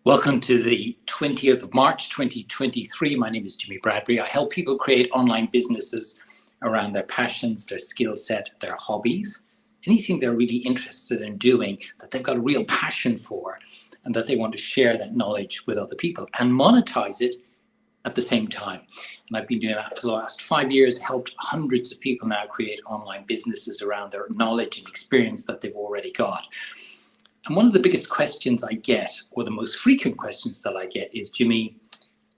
Welcome to the 20th of March, 2023. My name is Jimmy Bradbury. I help people create online businesses around their passions, their skill set, their hobbies, anything they're really interested in doing that they've got a real passion for and that they want to share that knowledge with other people and monetize it at the same time. And I've been doing that for the last 5 years, helped hundreds of people now create online businesses around their knowledge and experience that they've already got. And one of the biggest questions I get, or the most frequent questions that I get, is, Jimmy,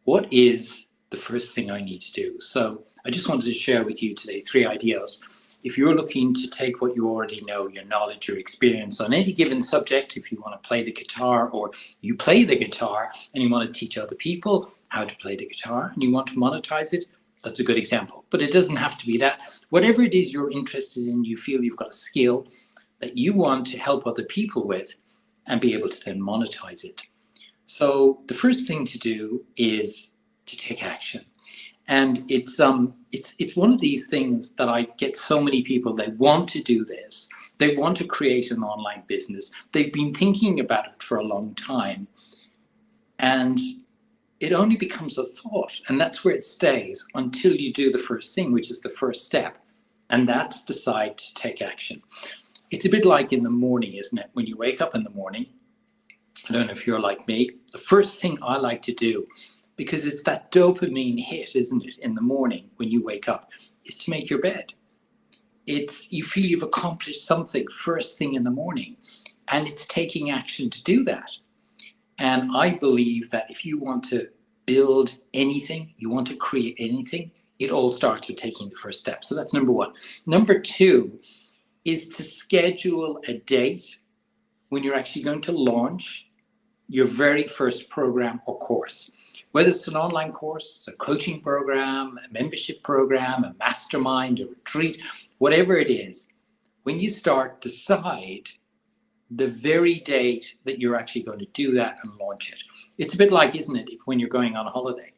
what is the first thing I need to do? So I just wanted to share with you today 3 ideas. If you're looking to take what you already know, your knowledge, your experience on any given subject, if you want to play the guitar or you play the guitar and you want to teach other people how to play the guitar and you want to monetize it, that's a good example. But it doesn't have to be that. Whatever it is you're interested in, you feel you've got a skill that you want to help other people with and be able to then monetize it. So the first thing to do is to take action. And it's one of these things that I get so many people, they want to do this. They want to create an online business. They've been thinking about it for a long time. And it only becomes a thought. And that's where it stays until you do the first thing, which is the first step. And that's decide to take action. It's a bit like in the morning, isn't it? When you wake up in the morning, I don't know if you're like me, the first thing I like to do, because it's that dopamine hit, isn't it, in the morning when you wake up, is to make your bed. You feel you've accomplished something first thing in the morning, and it's taking action to do that. And I believe that if you want to build anything, you want to create anything, it all starts with taking the first step. So that's number 1. Number 2, is to schedule a date when you're actually going to launch your very first program or course. Whether it's an online course, a coaching program, a membership program, a mastermind, a retreat, whatever it is, when you start, decide the very date that you're actually going to do that and launch it. It's a bit like, isn't it, if when you're going on a holiday.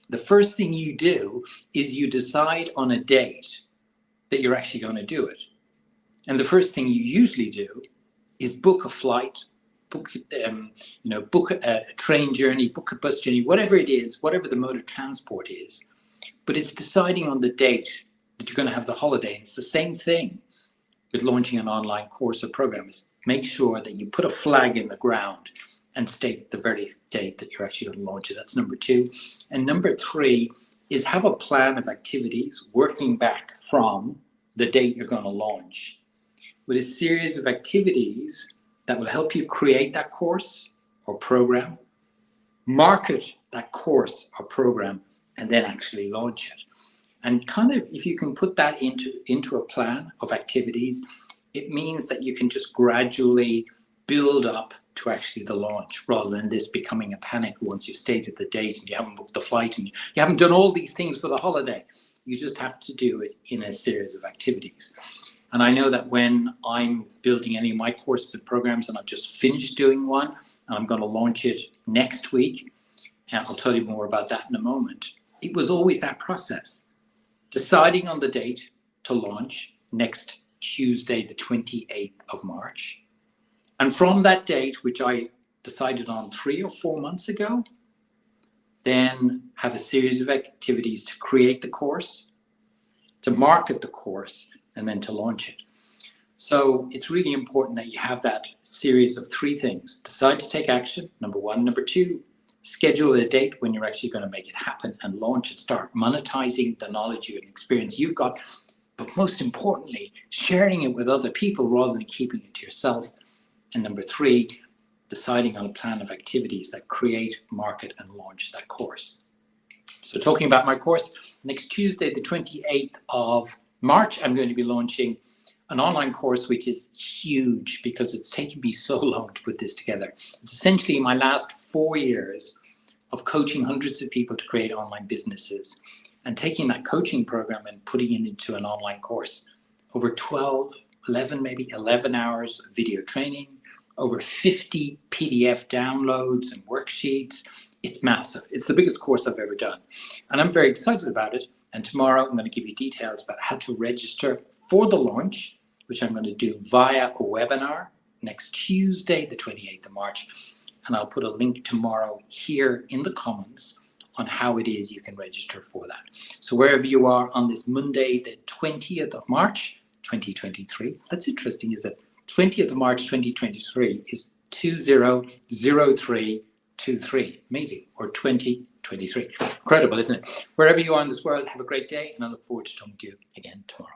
The first thing you do is you decide on a date that you're actually going to do it. And the first thing you usually do is book a flight, book a train journey, book a bus journey, whatever it is, whatever the mode of transport is. But it's deciding on the date that you're going to have the holiday. And it's the same thing with launching an online course or program. Is make sure that you put a flag in the ground and state the very date that you're actually going to launch it. That's number 2. And number 3 is have a plan of activities working back from the date you're going to launch, with a series of activities that will help you create that course or program, market that course or program, and then actually launch it. And kind of, if you can put that into a plan of activities, it means that you can just gradually build up to actually the launch, rather than this becoming a panic once you've stated the date and you haven't booked the flight and you haven't done all these things for the holiday. You just have to do it in a series of activities. And I know that when I'm building any of my courses and programs, and I've just finished doing one, and I'm going to launch it next week, and I'll tell you more about that in a moment, it was always that process. Deciding on the date to launch next Tuesday, the 28th of March. And from that date, which I decided on 3 or 4 months ago, then have a series of activities to create the course, to market the course, and then to launch it. So it's really important that you have that series of 3 things. Decide to take action, number 1. Number 2, schedule a date when you're actually going to make it happen and launch it. Start monetizing the knowledge and experience you've got, but most importantly, sharing it with other people rather than keeping it to yourself. And number 3, deciding on a plan of activities that create, market, and launch that course. So talking about my course, next Tuesday, the 28th of March, I'm going to be launching an online course, which is huge because it's taken me so long to put this together. It's essentially my last 4 years of coaching hundreds of people to create online businesses and taking that coaching program and putting it into an online course. Over 11 hours of video training, over 50 PDF downloads and worksheets. It's massive. It's the biggest course I've ever done. And I'm very excited about it. And tomorrow I'm going to give you details about how to register for the launch, which I'm going to do via a webinar next Tuesday, the 28th of March. and I'll put a link tomorrow here in the comments on how it is you can register for that. So wherever you are on this Monday, the 20th of March, 2023, that's interesting, is it? 20th of March, 2023 is 200323. Amazing. Or 2023. Incredible, isn't it? Wherever you are in this world, have a great day, and I look forward to talking to you again tomorrow.